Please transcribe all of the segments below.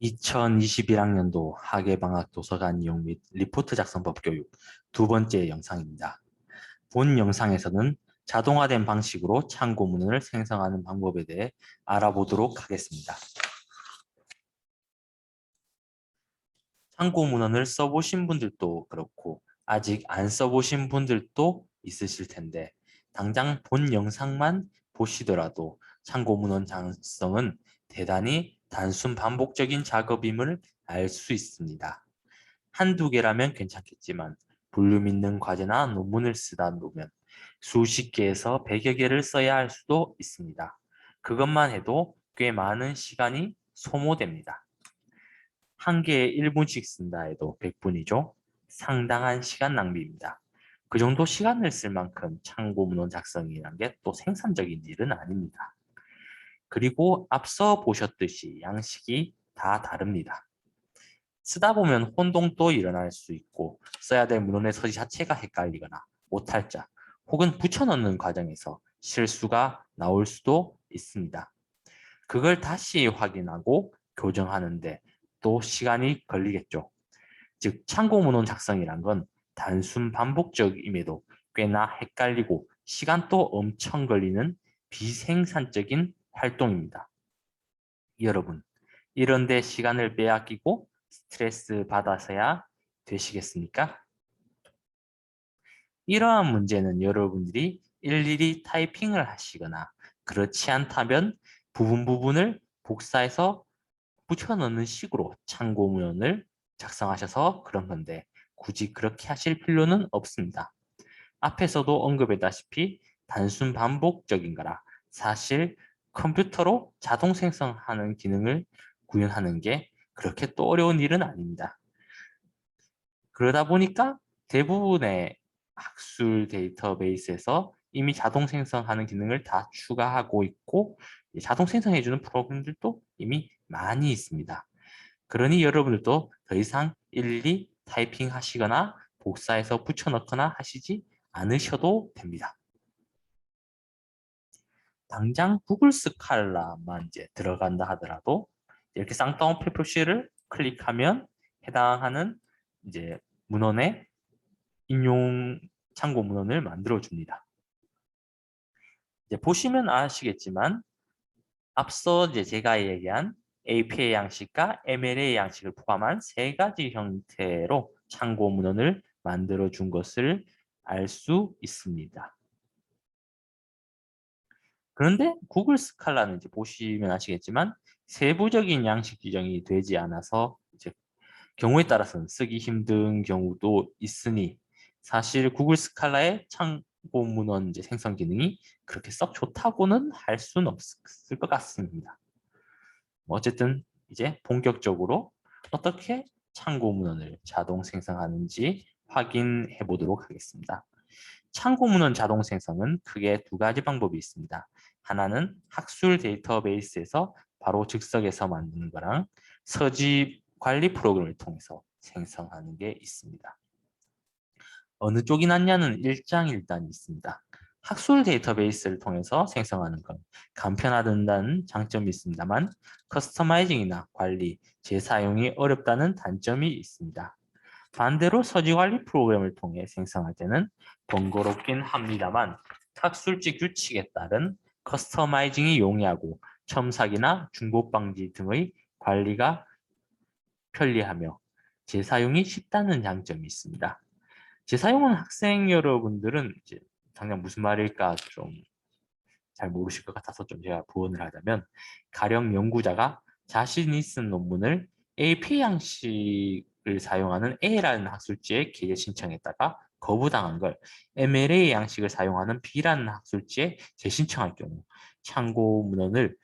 2021학년도 학예방학 도서관 이용 및 리포트 작성법 교육 두 번째 영상입니다. 본 영상에서는 자동화된 방식으로 참고문헌을 생성하는 방법에 대해 알아보도록 하겠습니다. 참고문헌을 써보신 분들도 그렇고 아직 안 써보신 분들도 있으실 텐데 당장 본 영상만 보시더라도 참고문헌 작성은 대단히 단순 반복적인 작업임을 알 수 있습니다. 한두 개라면 괜찮겠지만 볼륨 있는 과제나 논문을 쓰다 보면 수십 개에서 100여 개를 써야 할 수도 있습니다. 그것만 해도 꽤 많은 시간이 소모됩니다. 한 개에 1분씩 쓴다 해도 100분이죠. 상당한 시간 낭비입니다. 그 정도 시간을 쓸 만큼 참고문헌 작성이라는 게 또 생산적인 일은 아닙니다. 그리고 앞서 보셨듯이 양식이 다 다릅니다. 쓰다 보면 혼동도 일어날 수 있고 써야 될 문헌의 서지 자체가 헷갈리거나 오탈자 혹은 붙여넣는 과정에서 실수가 나올 수도 있습니다. 그걸 다시 확인하고 교정하는데 또 시간이 걸리겠죠. 즉 참고 문헌 작성이란 건 단순 반복적임에도 꽤나 헷갈리고 시간도 엄청 걸리는 비생산적인 활동입니다. 여러분, 이런데 시간을 빼앗기고 스트레스 받아서야 되시겠습니까? 이러한 문제는 여러분들이 일일이 타이핑을 하시거나 그렇지 않다면 부분을 복사해서 붙여넣는 식으로 참고문헌을 작성하셔서 그런 건데 굳이 그렇게 하실 필요는 없습니다. 앞에서도 언급했다시피 단순 반복적인 거라 사실 컴퓨터로 자동 생성하는 기능을 구현하는 게 그렇게 또 어려운 일은 아닙니다. 그러다 보니까 대부분의 학술 데이터베이스에서 이미 자동 생성하는 기능을 다 추가하고 있고 자동 생성해주는 프로그램들도 이미 많이 있습니다. 그러니 여러분들도 더 이상 일일이 타이핑 하시거나 복사해서 붙여넣거나 하시지 않으셔도 됩니다. 당장 구글 스칼라만 이제 들어간다 하더라도 이렇게 쌍따옴표 표시를 클릭하면 해당하는 이제 문헌의 인용 참고 문헌을 만들어 줍니다. 이제 보시면 아시겠지만 앞서 이제 제가 얘기한 APA 양식과 MLA 양식을 포함한 세 가지 형태로 참고 문헌을 만들어 준 것을 알 수 있습니다. 그런데 구글 스칼라는 이제 보시면 아시겠지만 세부적인 양식 지정이 되지 않아서 이제 경우에 따라서는 쓰기 힘든 경우도 있으니 사실 구글 스칼라의 참고 문헌 이제 생성 기능이 그렇게 썩 좋다고는 할 수는 없을 것 같습니다. 어쨌든 이제 본격적으로 어떻게 참고 문헌을 자동 생성하는지 확인해 보도록 하겠습니다. 참고 문헌 자동 생성은 크게 두 가지 방법이 있습니다. 하나는 학술 데이터베이스에서 바로 즉석에서 만드는 거랑 서지 관리 프로그램을 통해서 생성하는 게 있습니다. 어느 쪽이 낫냐는 일장일단이 있습니다. 학술 데이터베이스를 통해서 생성하는 건 간편하다는 장점이 있습니다만 커스터마이징이나 관리, 재사용이 어렵다는 단점이 있습니다. 반대로 서지 관리 프로그램을 통해 생성할 때는 번거롭긴 합니다만 학술지 규칙에 따른 커스터마이징이 용이하고 첨삭이나 중복 방지 등의 관리가 편리하며 재사용이 쉽다는 장점이 있습니다. 재사용은 학생 여러분들은 이제 당장 무슨 말일까 좀 잘 모르실 것 같아서 좀 제가 부언을 하자면 가령 연구자가 자신이 쓴 논문을 AP 양식을 사용하는 A라는 학술지에 기재 신청했다가 거부당한 걸 MLA 양식을 사용하는 B라는 학술지에 재신청할 경우 참고 문헌을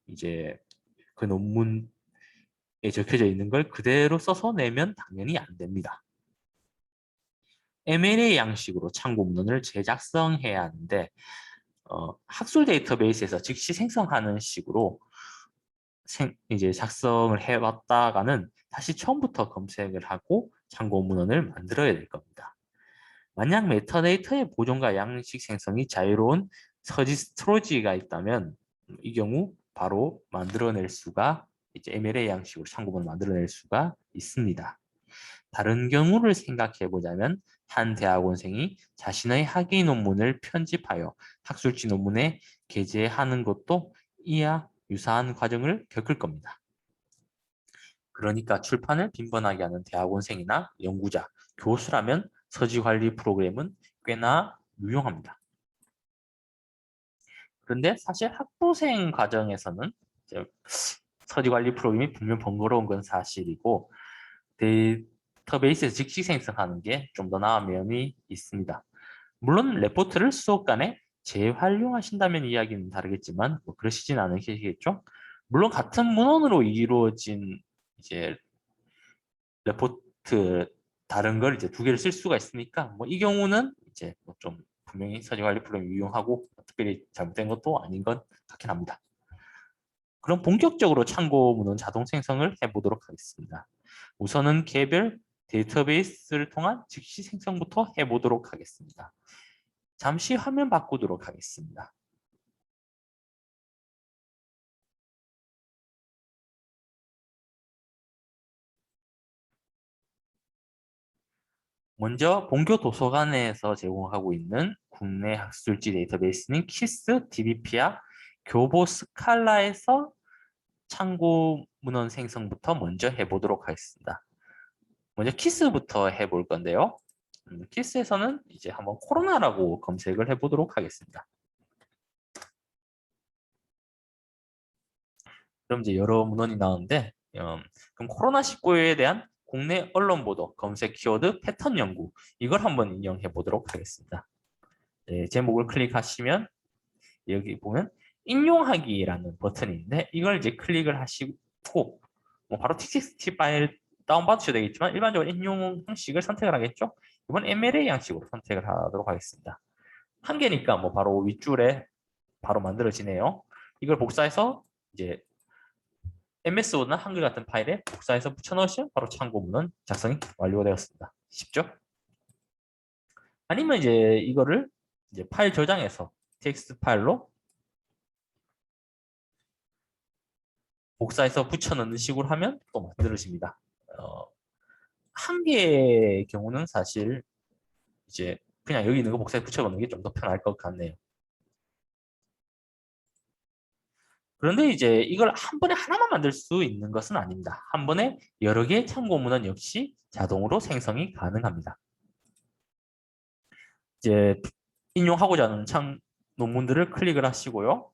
이제 그 논문에 적혀져 있는 걸 그대로 써서 내면 당연히 안 됩니다. MLA 양식으로 참고 문헌을 재작성해야 하는데 학술 데이터베이스에서 즉시 생성하는 식으로 이제 작성을 해왔다가는 다시 처음부터 검색을 하고 참고 문헌을 만들어야 될 겁니다. 만약 메타데이터의 보존과 양식 생성이 자유로운 서지 스토리지가 있다면 이 경우 바로 만들어낼 수가 이제 MLA 양식으로 참고문을 만들어낼 수가 있습니다. 다른 경우를 생각해 보자면 한 대학원생이 자신의 학위 논문을 편집하여 학술지 논문에 게재하는 것도 이와 유사한 과정을 겪을 겁니다. 그러니까 출판을 빈번하게 하는 대학원생이나 연구자, 교수라면 서지관리 프로그램은 꽤나 유용합니다. 그런데 사실 학부생 과정에서는 이제 서지관리 프로그램이 분명 번거로운 건 사실이고 데이터베이스에서 즉시 생성하는 게 좀 더 나은 면이 있습니다. 물론 레포트를 수업 간에 재활용하신다면 이야기는 다르겠지만 뭐 그러시진 않으시겠죠? 물론 같은 문헌으로 이루어진 이제 레포트 다른 걸 이제 두 개를 쓸 수가 있으니까 뭐 이 경우는 이제 뭐좀 분명히 서지관리 프로그램 유용하고 특별히 잘못된 것도 아닌 건 같긴 합니다. 그럼 본격적으로 참고 문헌 자동 생성을 해보도록 하겠습니다. 우선은 개별 데이터베이스를 통한 즉시 생성부터 해보도록 하겠습니다. 잠시 화면 바꾸도록 하겠습니다. 먼저 본교 도서관에서 제공하고 있는 국내 학술지 데이터베이스는 키스, DBP와 교보 스칼라에서 참고 문헌 생성부터 먼저 해보도록 하겠습니다. 먼저 키스부터 해볼 건데요. 키스에서는 이제 한번 코로나라고 검색을 해보도록 하겠습니다. 그럼 이제 여러 문헌이 나오는데 그럼 코로나19에 대한 국내 언론 보도, 검색 키워드, 패턴 연구 이걸 한번 인용해 보도록 하겠습니다. 네, 제목을 클릭하시면 여기 보면 인용하기라는 버튼이 있는데 이걸 이제 클릭을 하시고 뭐 바로 txt 파일 다운받으셔도 되겠지만 일반적으로 인용 형식을 선택을 하겠죠. 이번 MLA 양식으로 선택을 하도록 하겠습니다. 한 개니까 뭐 바로 윗줄에 바로 만들어지네요. 이걸 복사해서 이제 MS 워드나 한글 같은 파일에 복사해서 붙여넣으시면 바로 참고문은 작성이 완료되었습니다. 쉽죠? 아니면 이제 이거를 이제 파일 저장해서 텍스트 파일로 복사해서 붙여넣는 식으로 하면 또 만들어집니다. 한 개의 경우는 사실 이제 그냥 여기 있는 거 복사해 붙여넣는 게 좀 더 편할 것 같네요. 그런데 이제 이걸 한 번에 하나만 만들 수 있는 것은 아닙니다. 한 번에 여러 개의 참고문은 역시 자동으로 생성이 가능합니다. 이제 인용하고자 하는 논문들을 클릭을 하시고요.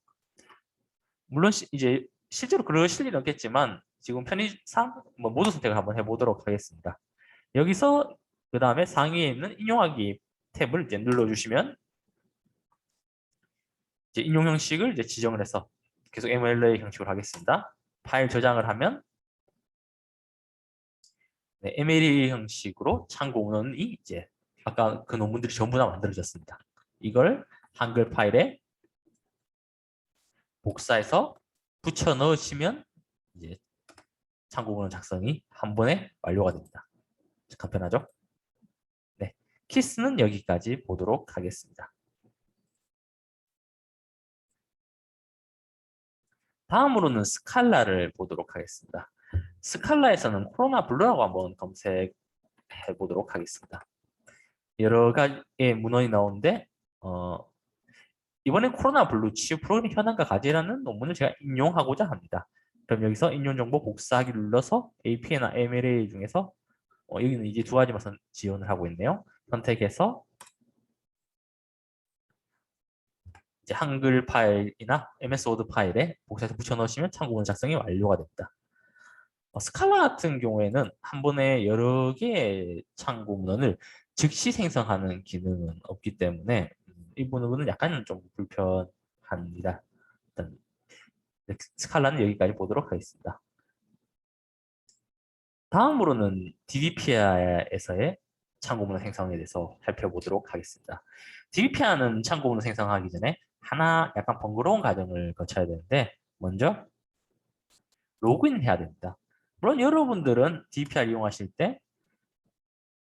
물론 이제 실제로 그러실 일은 없겠지만 지금 편의상 뭐 모두 선택을 한번 해보도록 하겠습니다. 여기서 그 다음에 상위에 있는 인용하기 탭을 이제 눌러주시면 이제 인용 형식을 이제 지정을 해서 계속 MLA 형식으로 하겠습니다. 파일 저장을 하면 네, MLA 형식으로 참고 문헌이 이제 아까 그 논문들이 전부 다 만들어졌습니다. 이걸 한글 파일에 복사해서 붙여 넣으시면 이제 참고 문헌 작성이 한 번에 완료가 됩니다. 간편하죠? 네, 키스는 여기까지 보도록 하겠습니다. 다음으로는 스칼라를 보도록 하겠습니다. 스칼라에서는 코로나 블루라고 한번 검색해 보도록 하겠습니다. 여러 가지의 문헌이 나오는데 이번에 코로나 블루 치유 프로그램 현황과 과제라는 논문을 제가 인용하고자 합니다. 그럼 여기서 인용 정보 복사하기 눌러서 APA나 MLA 중에서 여기는 이제 두 가지만 지원을 하고 있네요. 선택해서 이제 한글 파일이나 MS 워드 파일에 복사해서 붙여넣으시면 참고문 작성이 완료가 됩니다. 스칼라 같은 경우에는 한 번에 여러 개의 참고 문헌을 즉시 생성하는 기능은 없기 때문에 이 부분은 약간 좀 불편합니다. 일단 스칼라는 여기까지 보도록 하겠습니다. 다음으로는 DBPR에서의 참고문헌 생성에 대해서 살펴보도록 하겠습니다. DBPR는 참고문헌 생성하기 전에 하나 약간 번거로운 과정을 거쳐야 되는데 먼저 로그인 해야 됩니다. 물론 여러분들은 DBPR 이용하실 때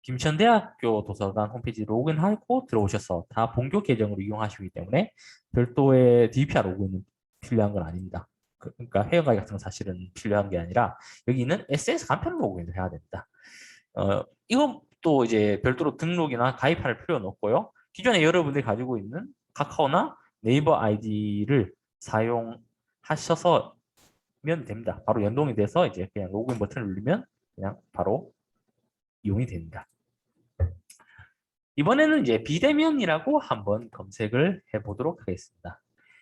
김천대학교 도서관 홈페이지 로그인하고 들어오셔서 다 본교 계정으로 이용하시기 때문에 별도의 DBPR 로그인은 필요한 건 아닙니다. 그러니까 회원가입 같은 건 사실은 필요한 게 아니라 여기 있는 SNS 간편 로그인을 해야 됩니다. 이것도 이제 별도로 등록이나 가입할 필요는 없고요. 기존에 여러분들이 가지고 있는 카카오나 네이버 아이디를 사용하셔서면 됩니다. 바로 연동이 돼서 이제 그냥 로그인 버튼을 누르면 그냥 바로 이용이 됩니다. 이번에는 이제 비대면이라고 한번 검색을 해보도록 하겠습니다.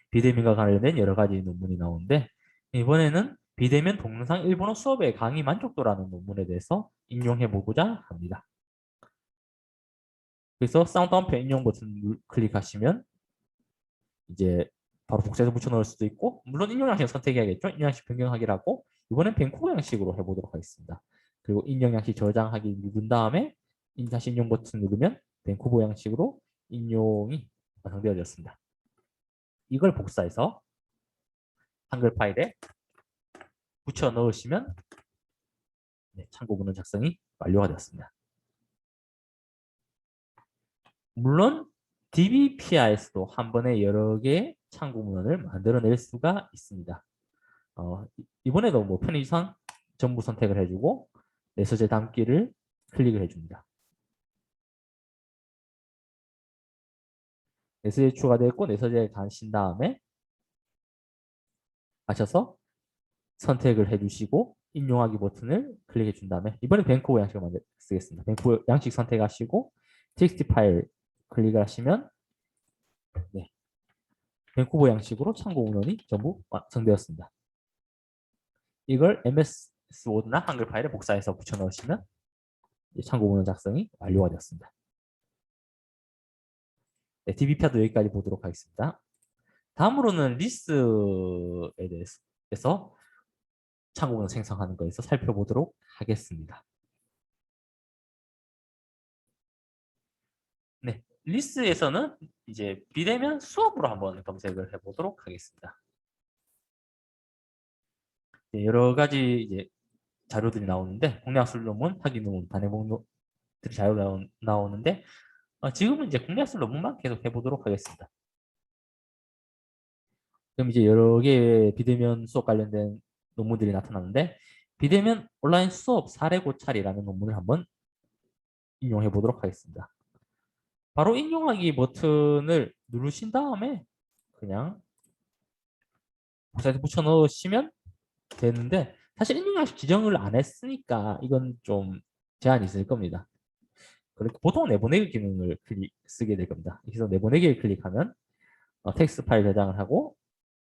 비대면과 관련된 여러 가지 논문이 나오는데 이번에는 비대면 동영상 일본어 수업의 강의 만족도라는 논문에 대해서 인용해 보고자 합니다. 그래서 사운드다운표 인용 버튼 클릭하시면 이제 바로 복사해서 붙여 넣을 수도 있고 물론 인용 양식 선택해야겠죠. 인용 양식 변경하기라고 이번엔 벤쿠버 양식으로 해보도록 하겠습니다. 그리고 인용 양식 저장하기 누른 다음에 다시 인용 버튼 누르면 벤쿠버 양식으로 인용이 완성되어졌습니다. 이걸 복사해서 한글 파일에 붙여 넣으시면 참고 문헌 작성이 완료가 되었습니다. 물론 DBPI에서도 한 번에 여러 개의 참고 문헌을 만들어낼 수가 있습니다. 이번에도 뭐 편의상 전부 선택을 해주고 내 서재 담기를 클릭을 해줍니다. 내 서재 추가되었고 내 서재에 가신 다음에 가셔서 선택을 해주시고 인용하기 버튼을 클릭해 준 다음에 이번에 벤쿠버 양식을 쓰겠습니다. 벤쿠버 양식 선택하시고 txt 파일 클릭을 하시면 벤쿠버 양식으로 참고 문헌이 전부 완성되었습니다. 이걸 MS 워드나 한글 파일에 복사해서 붙여 넣으시면 참고 문헌 작성이 완료가 되었습니다. 네, DBP도 여기까지 보도록 하겠습니다. 다음으로는 리스에 대해서 참고 문헌 생성하는 거에서 살펴보도록 하겠습니다. 네, 리스에서는 이제 비대면 수업으로 한번 검색을 해보도록 하겠습니다. 네, 여러 가지 이제 자료들이 나오는데 국내 학술 논문, 학위 논문, 단행 목록들이 자료 나오는데 지금은 이제 국내 학술 논문만 계속 해보도록 하겠습니다. 그럼 이제 여러 개의 비대면 수업 관련된 논문들이 나타나는데 비대면 온라인 수업 사례 고찰이라는 논문을 한번 인용해 보도록 하겠습니다. 바로 인용하기 버튼을 누르신 다음에 그냥 복사해서 붙여 넣으시면 되는데 사실 인용양식 지정을 안 했으니까 이건 좀 제한이 있을 겁니다. 그리고 보통 내보내기 기능을 쓰게 될 겁니다. 그래서 내보내기를 클릭하면 텍스트 파일 저장을 하고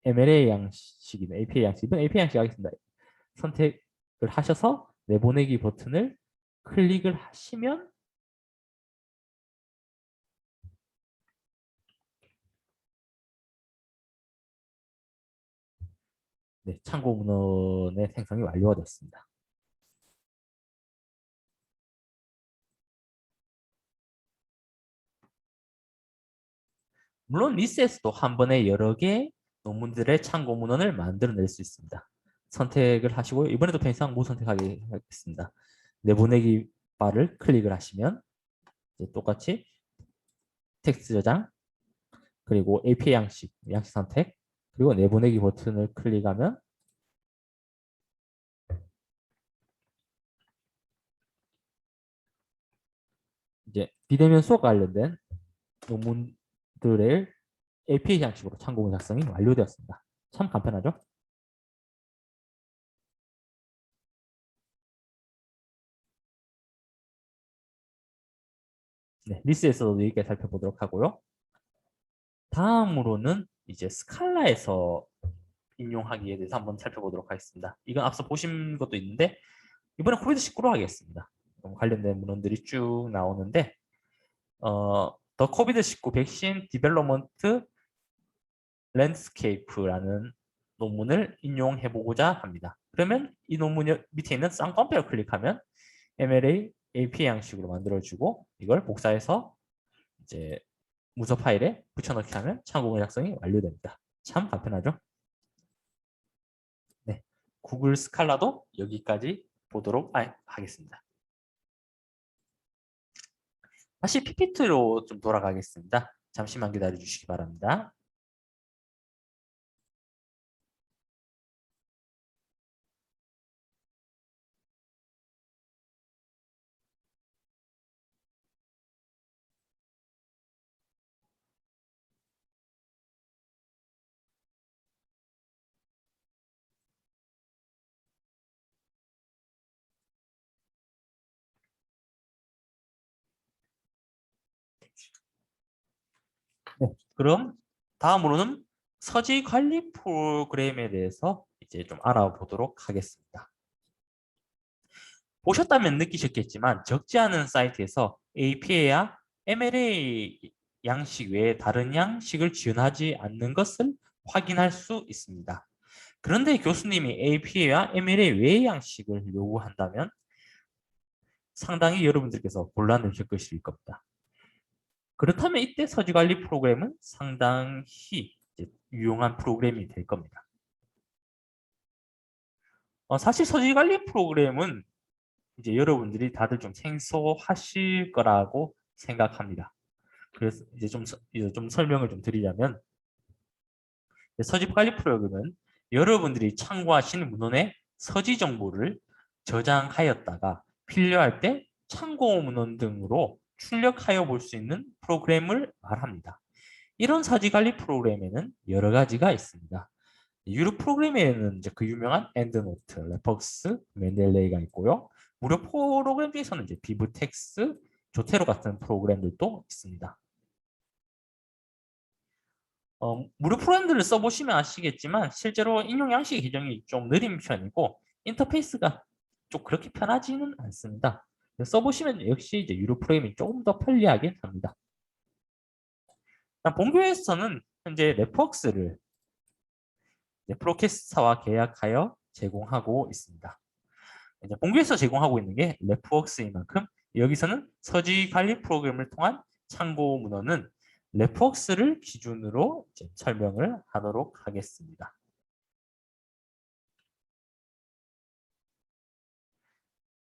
MLA 양식이나 API 양식, 이번 API 양식 하겠습니다. 선택을 하셔서 내보내기 버튼을 클릭을 하시면 참고 문헌의 생성이 완료가 됐습니다. 물론 리스에서도 한 번에 여러 개의 논문들의 참고 문헌을 만들어낼 수 있습니다. 선택을 하시고 이번에도 편의상 못 선택하겠습니다. 내보내기 바를 클릭을 하시면 똑같이 텍스트 저장 그리고 API 양식 선택 그리고 내보내기 버튼을 클릭하면 이제 비대면 수업 관련된 논문들의 API 양식으로 참고 문헌 작성이 완료되었습니다. 참 간편하죠? 네, 리스에서도 여기까지 살펴보도록 하고요. 다음으로는 이제 스칼라에서 인용하기에 대해서 한번 살펴보도록 하겠습니다. 이건 앞서 보신 것도 있는데 이번에 코비드19로 하겠습니다. 관련된 문헌들이 쭉 나오는데 더 코비드19 백신 디벨로먼트 랜드스케이프라는 논문을 인용해 보고자 합니다. 그러면 이 논문 밑에 있는 쌍꺼풀을 클릭하면 MLA API 양식으로 만들어주고 이걸 복사해서 이제 문서 파일에 붙여넣기 하면 참고 작성이 완료됩니다. 참 간편하죠? 네, 구글 스칼라도 여기까지 보도록 하겠습니다. 다시 PPT로 좀 돌아가겠습니다. 잠시만 기다려 주시기 바랍니다. 그럼 다음으로는 서지 관리 프로그램에 대해서 이제 좀 알아보도록 하겠습니다. 보셨다면 느끼셨겠지만 적지 않은 사이트에서 APA와 MLA 양식 외에 다른 양식을 지원하지 않는 것을 확인할 수 있습니다. 그런데 교수님이 APA와 MLA 외의 양식을 요구한다면 상당히 여러분들께서 곤란을 겪으실 겁니다. 그렇다면 이때 서지관리 프로그램은 상당히 유용한 프로그램이 될 겁니다. 사실 서지관리 프로그램은 이제 여러분들이 다들 좀 생소하실 거라고 생각합니다. 그래서 이제 좀 설명을 좀 드리자면 서지관리 프로그램은 여러분들이 참고하신 문헌의 서지 정보를 저장하였다가 필요할 때 참고 문헌 등으로 출력하여 볼 수 있는 프로그램을 말합니다. 이런 서지관리 프로그램에는 여러 가지가 있습니다. 유료 프로그램에는 이제 그 유명한 엔드노트, 레퍽스, 맨델레이가 있고요. 무료 프로그램 중에서는 이제 비브텍스, 조테로 같은 프로그램들도 있습니다. 무료 프로그램들을 써보시면 아시겠지만 실제로 인용 양식 계정이 좀 느린 편이고 인터페이스가 좀 그렇게 편하지는 않습니다. 써보시면 역시 이제 유료 프로그램이 조금 더 편리하긴 합니다. 본교에서는 현재 레퍽스를 프로캐스터와 계약하여 제공하고 있습니다. 이제 본교에서 제공하고 있는 게 레프웍스인 만큼 여기서는 서지 관리 프로그램을 통한 참고 문헌은 레프웍스를 기준으로 이제 설명을 하도록 하겠습니다.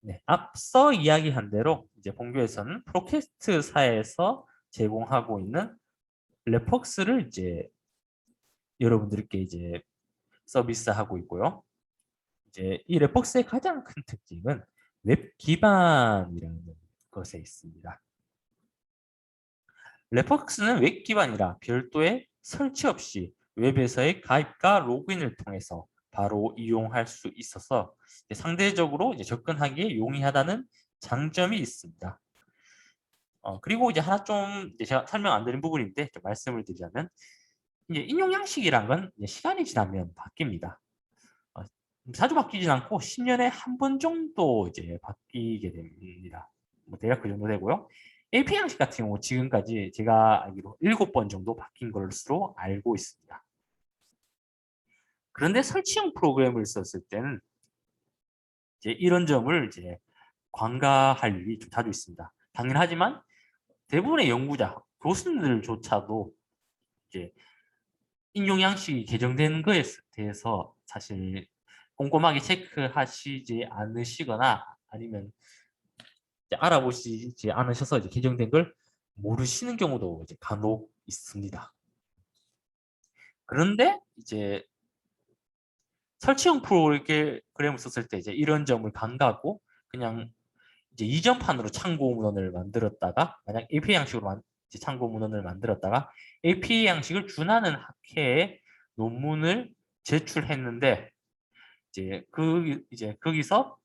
네, 앞서 이야기한 대로 이제 본교에서는 프로캐스트사에서 제공하고 있는 레프웍스를 이제 여러분들께 이제 서비스하고 있고요. 이제 이 레퍽스의 가장 큰 특징은 웹 기반이라는 것에 있습니다. 레퍽스는 웹 기반이라 별도의 설치 없이 웹에서의 가입과 로그인을 통해서 바로 이용할 수 있어서 상대적으로 이제 접근하기에 용이하다는 장점이 있습니다. 그리고 이제 하나 좀 이제 제가 설명 안 드린 부분인데 좀 말씀을 드리자면 이제 인용 양식이란 건 시간이 지나면 바뀝니다. 자주 바뀌진 않고 10년에 한 번 정도 이제 바뀌게 됩니다. 뭐 대략 그 정도 되고요. AP 양식 같은 경우 지금까지 제가 알기로 7번 정도 바뀐 것으로 알고 있습니다. 그런데 설치형 프로그램을 썼을 때는 이제 이런 점을 이제 관가할 일이 좀 자주 있습니다. 당연하지만 대부분의 연구자, 교수님들조차도 이제 인용 양식이 개정된 것에 대해서 사실 꼼꼼하게 체크하시지 않으시거나 아니면 이제 알아보시지 않으셔서 이제 개정된 걸 모르시는 경우도 이제 간혹 있습니다. 그런데 이제 설치형 프로그램을 썼을 때 이제 이런 점을 간과하고 그냥 이제 이전판으로 참고 문헌을 만들었다가 만약 APA 양식으로 참고 문헌을 만들었다가 APA 양식을 준하는 학회에 논문을 제출했는데 이제 거기서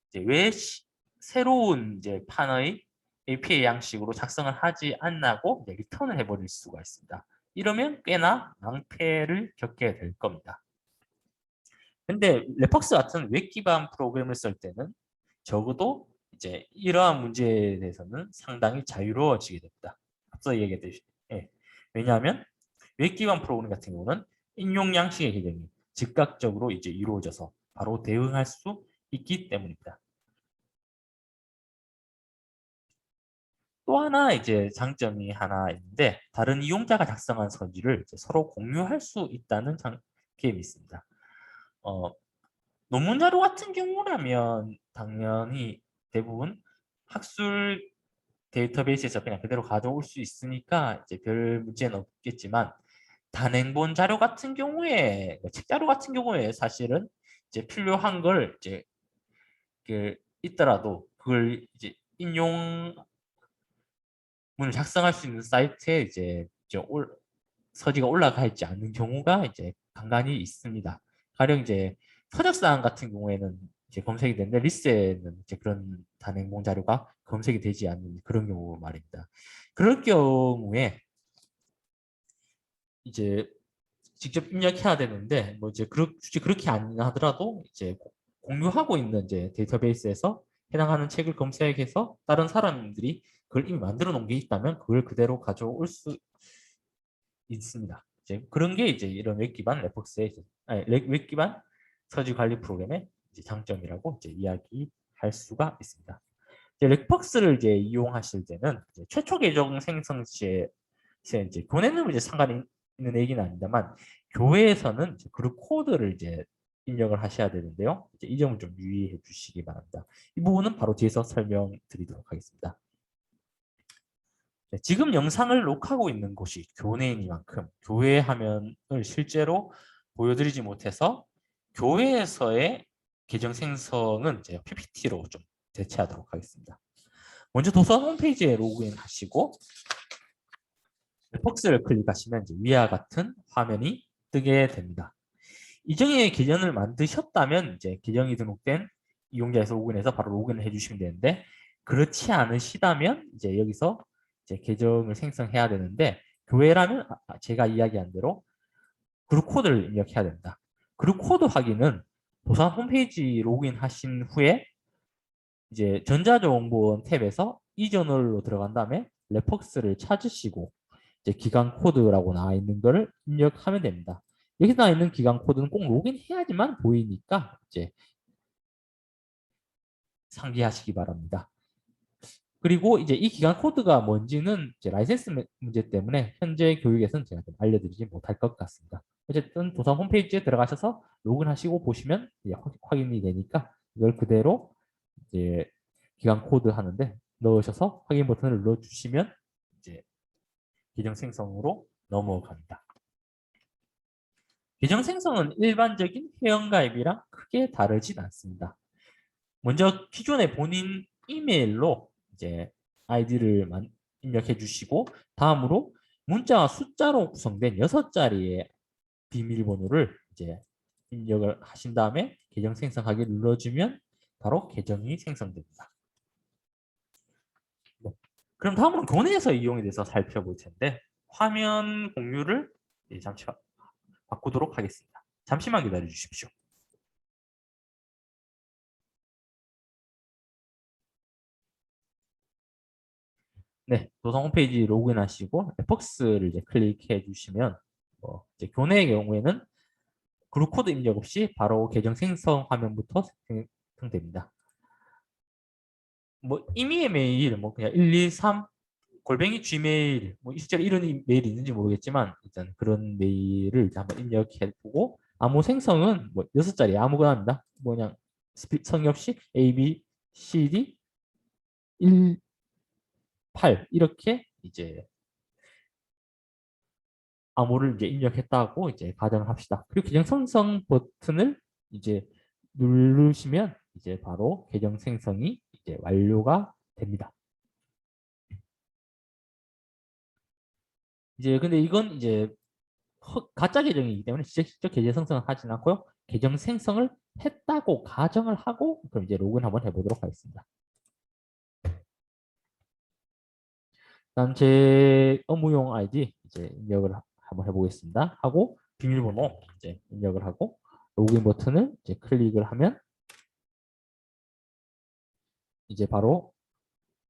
이제 왜 새로운 이제 판의 APA 양식으로 작성을 하지 않나고 리턴을 해버릴 수가 있습니다. 이러면 꽤나 낭패를 겪게 될 겁니다. 근데 레퍽스 같은 웹 기반 프로그램을 쓸 때는 적어도 이제 이러한 문제에 대해서는 상당히 자유로워지게 됩니다. 앞서 얘기했듯이. 예. 왜냐하면 웹 기반 프로그램 같은 경우는 인용 양식의 개정이 즉각적으로 이제 이루어져서 바로 대응할 수 있기 때문입니다. 또 하나 이제 장점이 하나 있는데 다른 이용자가 작성한 서지를 서로 공유할 수 있다는 장점이 있습니다. 논문 자료 같은 경우라면 당연히 대부분 학술 데이터베이스에서 그냥 그대로 가져올 수 있으니까 이제 별 문제는 없겠지만 단행본 자료 같은 경우에 책 자료 같은 경우에 사실은 이제 필요한 걸 이제 있더라도 그걸 이제 인용 문을 작성할 수 있는 사이트에 이제 서지가 올라가 있지 않는 경우가 이제 간간히 있습니다. 가령 이제 서적사항 같은 경우에는 이제 검색이 되는데 리스에는 이제 그런 단행본 자료가 검색이 되지 않는 그런 경우 말입니다. 그럴 경우에 이제 직접 입력해야 되는데 뭐 이제 굳이 그렇게 안 하더라도 이제 공유하고 있는 이제 데이터베이스에서 해당하는 책을 검색해서 다른 사람들이 그걸 이미 만들어 놓은 게 있다면 그걸 그대로 가져올 수 있습니다. 이제 그런 게 이제 이런 웹 기반 레폭스의 웹 기반 서지 관리 프로그램의 이제 장점이라고 이제 이야기할 수가 있습니다. 이제 렉박스를 이제 이용하실 때는 이제 최초 계정 생성 시에 이제 교내는 이제 상관이 있는 얘기는 아닙니다만 교회에서는 이제 그룹 코드를 이제 입력을 하셔야 되는데요. 이제 이 점을 좀 유의해 주시기 바랍니다. 이 부분은 바로 뒤에서 설명드리도록 하겠습니다. 네, 지금 영상을 녹화하고 있는 곳이 교내이니만큼 교회 화면을 실제로 보여드리지 못해서 교회에서의 계정 생성은 이제 PPT로 좀 대체하도록 하겠습니다. 먼저 도서 홈페이지에 로그인 하시고 벅스를 클릭하시면 이제 위와 같은 화면이 뜨게 됩니다. 이전에 계정을 만드셨다면 이제 계정이 등록된 이용자에서 로그인해서 바로 로그인을 해주시면 되는데 그렇지 않으시다면 이제 여기서 이제 계정을 생성해야 되는데 교회라면 제가 이야기한 대로 그룹 코드를 입력해야 됩니다. 그룹 코드 확인은 도서 홈페이지 로그인 하신 후에 이제 전자정보원 탭에서 이전월로 들어간 다음에 레퍼스를 찾으시고 이제 기간 코드라고 나와 있는 거를 입력하면 됩니다. 여기 나와 있는 기간 코드는 꼭 로그인해야지만 보이니까 이제 상기하시기 바랍니다. 그리고 이제 이 기간 코드가 뭔지는 이제 라이센스 문제 때문에 현재 교육에서는 제가 좀 알려드리지 못할 것 같습니다. 어쨌든 도서 홈페이지에 들어가셔서 로그인하시고 보시면 이제 확인이 되니까 이걸 그대로 이제 기간 코드 하는데 넣으셔서 확인 버튼을 눌러주시면 이제 계정 생성으로 넘어갑니다. 계정 생성은 일반적인 회원가입이랑 크게 다르진 않습니다. 먼저 기존의 본인 이메일로 이제 아이디를 입력해 주시고 다음으로 문자와 숫자로 구성된 6자리의 비밀번호를 이제 입력을 하신 다음에 계정 생성하기 눌러주면 바로 계정이 생성됩니다. 네. 그럼 다음으로 교내에서 이용에 대해서 살펴볼 텐데 화면 공유를 잠시 바꾸도록 하겠습니다. 잠시만 기다려 주십시오. 네, 도서 홈페이지 로그인 하시고 앱박스를 이제 클릭해 주시면 이제 교내의 경우에는 그룹 코드 입력 없이 바로 계정 생성 화면부터 생성됩니다. 뭐 이미의 메일 뭐 그냥 123 골뱅이 gmail 뭐 실제로 이런 메일이 있는지 모르겠지만 일단 그런 메일을 한번 입력해 보고 암호 생성은 뭐 6자리 아무거나 합니다. 뭐 그냥 성의 없이 A, B, C, D 1, 8 이렇게 이제 암호를 이제 입력했다고 이제 가정을 합시다. 그리고 계정 생성 버튼을 이제 누르시면 이제 바로 계정 생성이 이제 완료가 됩니다. 이제 근데 이건 이제 가짜 계정이기 때문에 직접 계정 생성을 하진 않고요. 계정 생성을 했다고 가정을 하고 그럼 이제 로그인 한번 해보도록 하겠습니다. 일단 제 업무용 아이디 이제 입력을 한번 해보겠습니다. 하고 비밀번호 이제 입력을 하고 로그인 버튼을 이제 클릭을 하면 이제 바로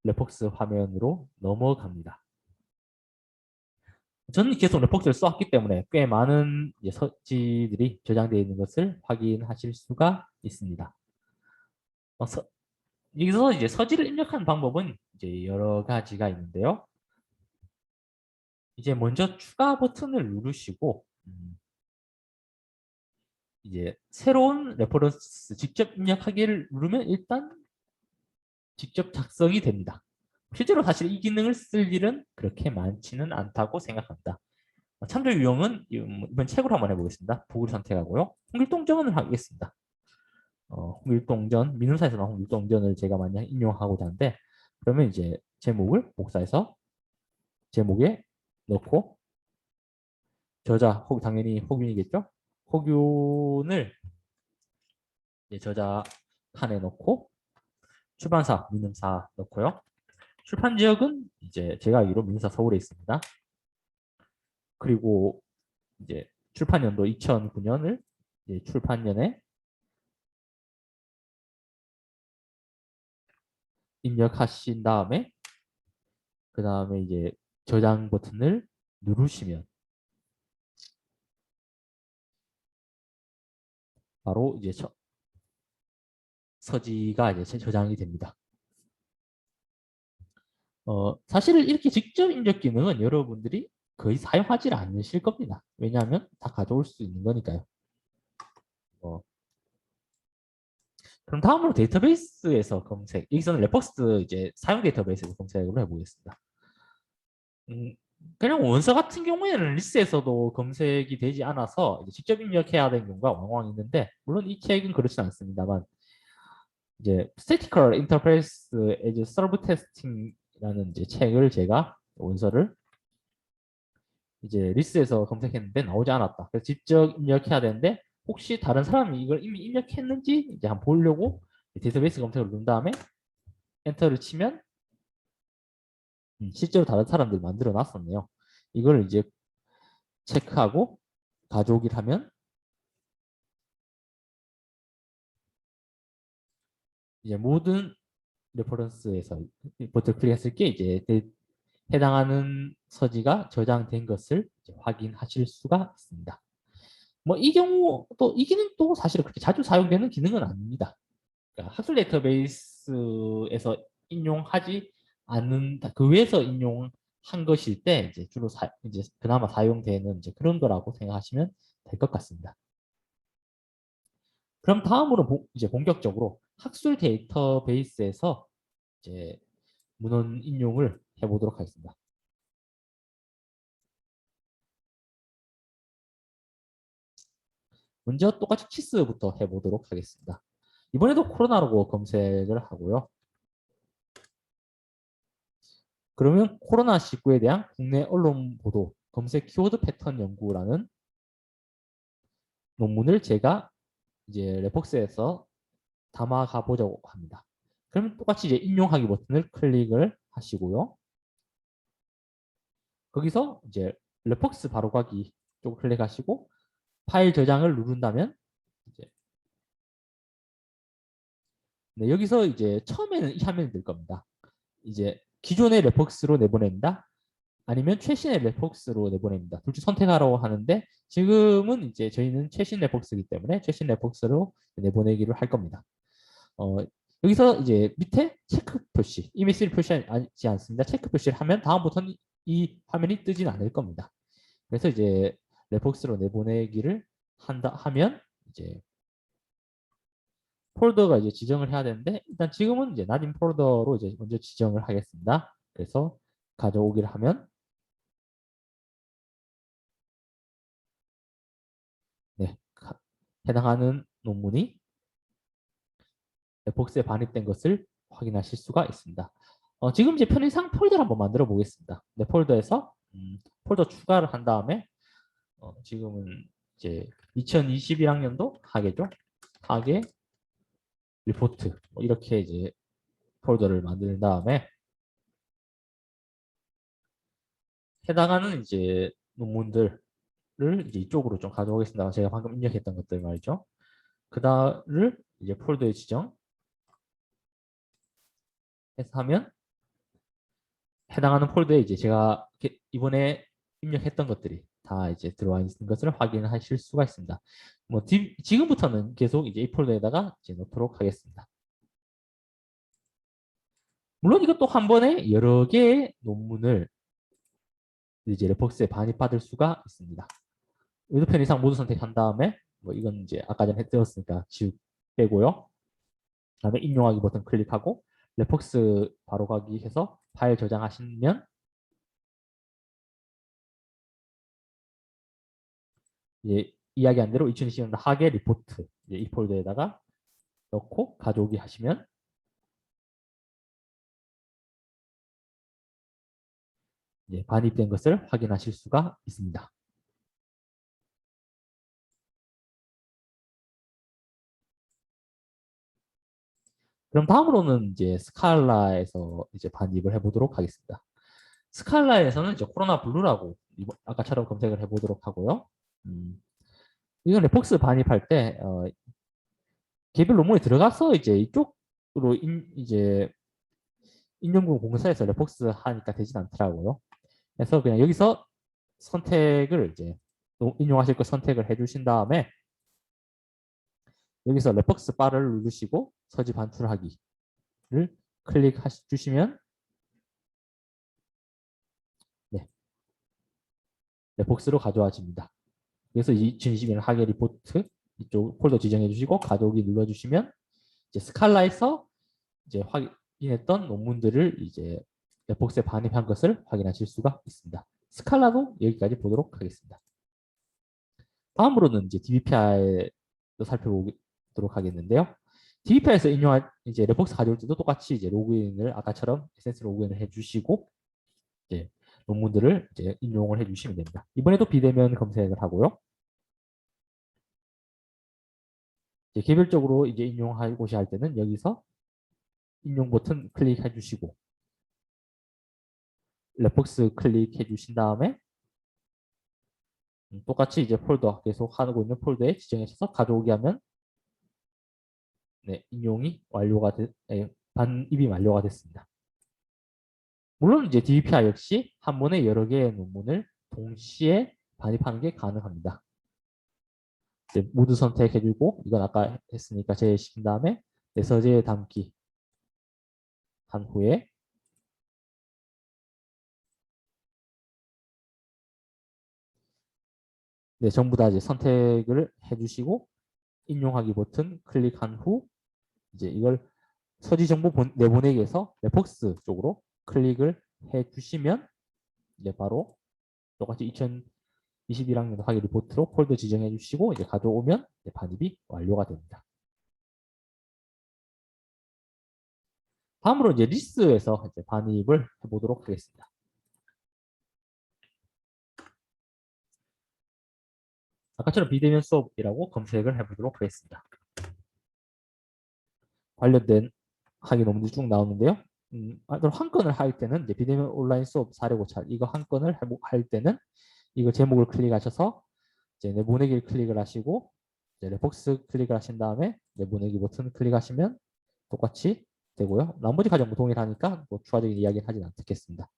레폭스 화면으로 넘어갑니다. 저는 계속 레폭스를 써왔기 때문에 꽤 많은 서지들이 저장되어 있는 것을 확인하실 수가 있습니다. 여기서 이제 서지를 입력하는 방법은 이제 여러 가지가 있는데요. 이제 먼저 추가 버튼을 누르시고 이제 새로운 레퍼런스 직접 입력하기를 누르면 일단 직접 작성이 됩니다. 실제로 사실 이 기능을 쓸 일은 그렇게 많지는 않다고 생각합니다. 참조 유형은 이번 책으로 한번 해보겠습니다. 북을 선택하고요. 홍길동전을 하겠습니다. 홍길동전, 민음사에서 나온 홍길동전을 제가 만약 인용하고자 하는데 그러면 이제 제목을 복사해서 제목에 넣고 저자, 당연히 혹윤이겠죠? 혹윤을 이제 저자 칸에 넣고 출판사 민음사 넣고요. 출판 지역은 이제 제가 알기로 민음사 서울에 있습니다. 그리고 이제 출판 연도 2009년을 출판년에 입력하신 다음에 그 다음에 이제 저장 버튼을 누르시면 바로 이제 서지가 이제 저장이 됩니다. 사실 이렇게 직접 입력 기능은 여러분들이 거의 사용하지 않으실 겁니다. 왜냐하면 다 가져올 수 있는 거니까요. 그럼 다음으로 데이터베이스에서 검색. 여기서는 레퍼스 이제 사용 데이터베이스에서 검색을 해보겠습니다. 그냥 원서 같은 경우에는 리스트에서도 검색이 되지 않아서 이제 직접 입력해야 되는 경우가 왕왕 있는데, 물론 이 책은 그렇진 않습니다만, 이제 Statistical Interface as Server Testing이라는 이제 책을 제가 원서를 이제 리스트에서 검색했는데 나오지 않았다. 그래서 직접 입력해야 되는데, 혹시 다른 사람이 이걸 이미 입력했는지 이제 한번 보려고 데이터베이스 검색을 누른 다음에 엔터를 치면 실제로 다른 사람들이 만들어 놨었네요. 이걸 이제 체크하고 가져오기를 하면 이제 모든 레퍼런스에서 버튼 클릭했을 게 이제 해당하는 서지가 저장된 것을 확인하실 수가 있습니다. 뭐 이 경우 또 이 기능도 사실 그렇게 자주 사용되는 기능은 아닙니다. 그러니까 학술 데이터베이스에서 인용하지 않는 그 외에서 인용한 것일 때 이제 주로 이제 그나마 사용되는 이제 그런 거라고 생각하시면 될 것 같습니다. 그럼 다음으로 이제 본격적으로 학술 데이터베이스에서 이제 문헌 인용을 해보도록 하겠습니다. 먼저 똑같이 치스부터 해보도록 하겠습니다. 이번에도 코로나로 검색을 하고요. 그러면 코로나19에 대한 국내 언론 보도 검색 키워드 패턴 연구라는 논문을 제가 이제 레폭스에서 담아가 보자고 합니다. 그러면 똑같이 이제 인용하기 버튼을 클릭을 하시고요. 거기서 이제 레폭스 바로가기 쪽을 클릭하시고 파일 저장을 누른다면 이제 네, 여기서 이제 처음에는 이 화면이 될 겁니다. 이제 기존의 레폭스로 내보낸다. 아니면 최신의 레폭스로 내보냅니다. 둘 중 선택하라고 하는데 지금은 이제 저희는 최신 레폭스이기 때문에 최신 레폭스로 내보내기를 할 겁니다. 여기서 이제 밑에 체크 표시, 이미지를 표시하지 않습니다. 체크 표시를 하면 다음부터는 이 화면이 뜨진 않을 겁니다. 그래서 이제 레폭스로 내보내기를 하면 이제 폴더가 이제 지정을 해야 되는데 일단 지금은 이제 not in 폴더로 이제 먼저 지정을 하겠습니다. 그래서 가져오기를 하면 네, 해당하는 논문이 복스에 반입된 것을 확인하실 수가 있습니다. 지금 이제 편의상 폴더를 한번 만들어 보겠습니다. 네, 폴더에서 폴더 추가를 한 다음에 지금은 이제 2021학년도 학예죠. 학예 리포트 뭐 이렇게 이제 폴더를 만든 다음에 해당하는 이제 논문들을 이제 이쪽으로 좀 가져오겠습니다. 제가 방금 입력했던 것들 말이죠. 그다음을 이제 폴더에 지정 해서 하면 해당하는 폴더에 이제 제가 이번에 입력했던 것들이 다 이제 들어와 있는 것을 확인하실 수가 있습니다. 뭐 지금부터는 계속 이제 이 폴더에다가 이제 넣도록 하겠습니다. 물론 이것도 한 번에 여러 개의 논문을 이제 레폭스에 반입받을 수가 있습니다. 의도편 이상 모두 선택한 다음에 뭐 이건 이제 아까 전에 했었으니까 빼고요. 그다음에 인용하기 버튼 클릭하고 레폭스 바로 가기 해서 파일 저장하시면 이제 이야기한 대로 2020년 학예 리포트 이 폴더에다가 넣고 가져오기 하시면 이제 반입된 것을 확인하실 수가 있습니다. 그럼 다음으로는 이제 스칼라에서 이제 반입을 해보도록 하겠습니다. 스칼라에서는 이제 코로나 블루라고 아까처럼 검색을 해보도록 하고요. 이건 레폭스 반입할 때 개별 논문에 들어가서 이제 이쪽으로 이제 인용군 공사에서 레폭스 하니까 되진 않더라고요. 그래서 그냥 여기서 선택을 이제 인용하실 거 선택을 해주신 다음에 여기서 레폭스 바를 누르시고 서지 반출하기를 클릭해 주시면 네, 레폭스로 가져와집니다. 그래서 이 진심인 하계 리포트 이쪽 폴더 지정해 주시고 가져오기 눌러주시면 이제 스칼라에서 이제 확인했던 논문들을 이제 레폭스에 반입한 것을 확인하실 수가 있습니다. 스칼라도 여기까지 보도록 하겠습니다. 다음으로는 이제 DBPI도 살펴보도록 하겠는데요. DBPI에서 인용한 이제 레폭스 가져올 때도 똑같이 이제 로그인을 아까처럼 에센스 로그인을 해주시고 이제 논문들을 이제 인용을 해주시면 됩니다. 이번에도 비대면 검색을 하고요. 이제 개별적으로 이제 인용하고자 할 때는 여기서 인용 버튼 클릭해 주시고 레폭스 클릭해 주신 다음에 똑같이 이제 폴더 계속 하고 있는 폴더에 지정하셔서 가져오기 하면 네, 인용이 반입이 완료가 됐습니다. 물론 이제 DBPI 역시 한 번에 여러 개의 논문을 동시에 반입하는 게 가능합니다. 이제 모두 선택해주고 이건 아까 했으니까 제외시킨 다음에 내 서재에 담기 한 후에 네, 전부 다 이제 선택을 해주시고 인용하기 버튼 클릭한 후 이제 이걸 서지 정보 내보내기에서 레폭스 쪽으로 클릭을 해주시면 이제 바로 똑같이 2021학년 학위 리포트로 폴더 지정해 주시고 이제 가져오면 이제 반입이 완료가 됩니다. 다음으로 이제 리스에서 이제 반입을 해보도록 하겠습니다. 아까처럼 비대면 수업이라고 검색을 해보도록 하겠습니다. 관련된 학위 논문들이 쭉 나오는데요. 한 건을 할 때는 이제 비대면 온라인 수업 사례 고찰 이거 한 건을 할 때는 이거 제목을 클릭하셔서 이제 내보내기를 클릭을 하시고 이제 레폭스 클릭을 하신 다음에 내보내기 버튼 클릭하시면 똑같이 되고요. 나머지 과정 동일하니까 뭐 추가적인 이야기는 하진 않겠습니다.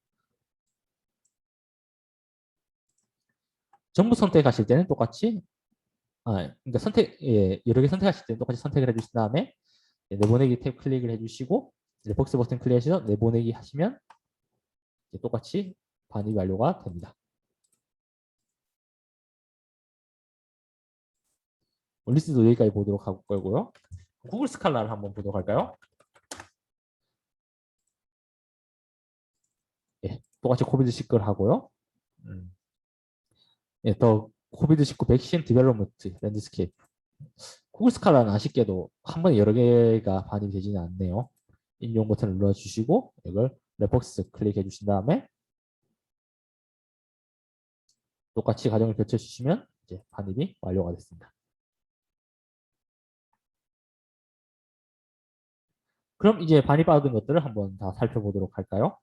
전부 선택하실 때는 똑같이 그러니까 여러 개 선택하실 때는 똑같이 선택을 해주신 다음에 내보내기 탭 클릭을 해주시고 레폭스 버튼 클릭하셔서 내보내기 하시면 똑같이 반입 완료가 됩니다. 리스트도 여기까지 보도록 할 거고요. 구글 스칼라를 한번 보도록 할까요? 예, 똑같이 코비드19를 하고요. 예, 더 코비드19 백신 디벨롭먼트 랜드스케이프. 구글 스칼라는 아쉽게도 한 번에 여러 개가 반입이 되지는 않네요. 인용 버튼을 눌러주시고 이걸 레폭스 클릭해 주신 다음에 똑같이 과정을 펼쳐주시면 이제 반입이 완료가 됐습니다. 그럼 이제 반입받은 것들을 한번 다 살펴보도록 할까요?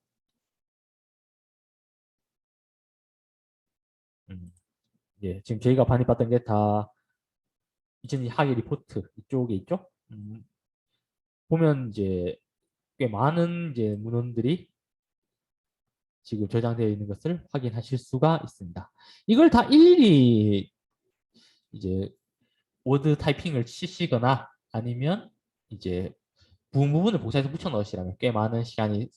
예, 지금 저희가 반입받은 게 다 2002 학위 리포트 이쪽에 있죠? 보면 이제 꽤 많은 이제 문헌들이 지금 저장되어 있는 것을 확인하실 수가 있습니다. 이걸 다 일일이 이제 워드 타이핑을 치시거나 아니면 이제 부분을 복사해서 붙여 넣으시라면 꽤 많은 시간이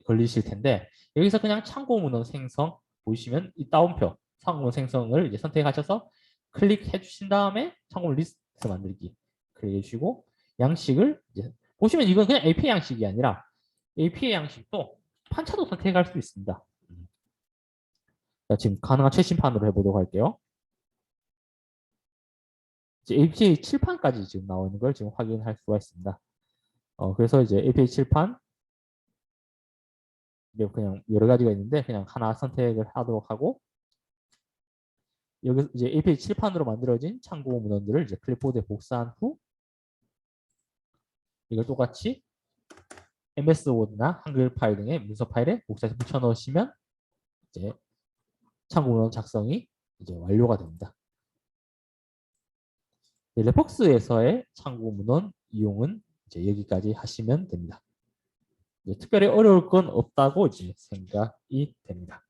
걸리실 텐데 여기서 그냥 참고 문헌 생성 보시면 이 따옴표 참고 문헌 생성을 이제 선택하셔서 클릭해 주신 다음에 참고 문헌 리스트 만들기 클릭해 주시고 양식을 이제 보시면 이건 그냥 API 양식이 아니라 API 양식도 판차도 선택할 수 있습니다. 자, 지금 가능한 최신판으로 해보도록 할게요. 이제 API 7판까지 지금 나와 있는 걸 지금 확인할 수가 있습니다. 그래서 이제 API 7판 그냥 여러 가지가 있는데 그냥 하나 선택을 하도록 하고 여기 이제 API 7판으로 만들어진 참고 문헌들을 이제 클립보드에 복사한 후 이걸 똑같이 MS 워드나 한글 파일 등의 문서 파일에 복사해서 붙여 넣으시면 이제 참고 문헌 작성이 이제 완료가 됩니다. 레폭스에서의 참고 문헌 이용은 이제 여기까지 하시면 됩니다. 특별히 어려울 건 없다고 이제 생각이 됩니다.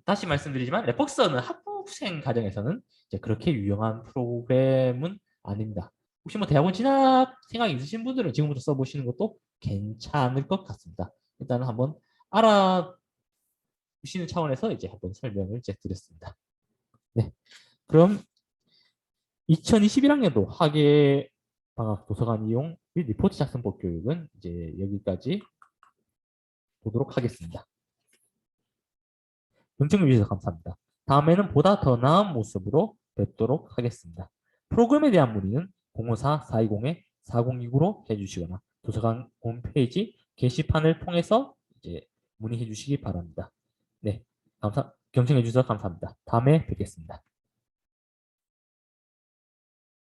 다시 말씀드리지만 레폭스는 학부생 과정에서는 이제 그렇게 유용한 프로그램은 아닙니다. 혹시 뭐 대학원 진학 생각이 있으신 분들은 지금부터 써보시는 것도 괜찮을 것 같습니다. 일단은 한번 알아보시는 차원에서 이제 한번 설명을 이제 드렸습니다. 네, 그럼 2021학년도 학예 방학 도서관 이용 및 리포트 작성법 교육은 이제 여기까지 보도록 하겠습니다. 경청해 주셔서 감사합니다. 다음에는 보다 더 나은 모습으로 뵙도록 하겠습니다. 프로그램에 대한 문의는 054-420-4029로 해주시거나 도서관 홈페이지 게시판을 통해서 이제 문의해 주시기 바랍니다. 네, 경청해 주셔서 감사합니다. 다음에 뵙겠습니다.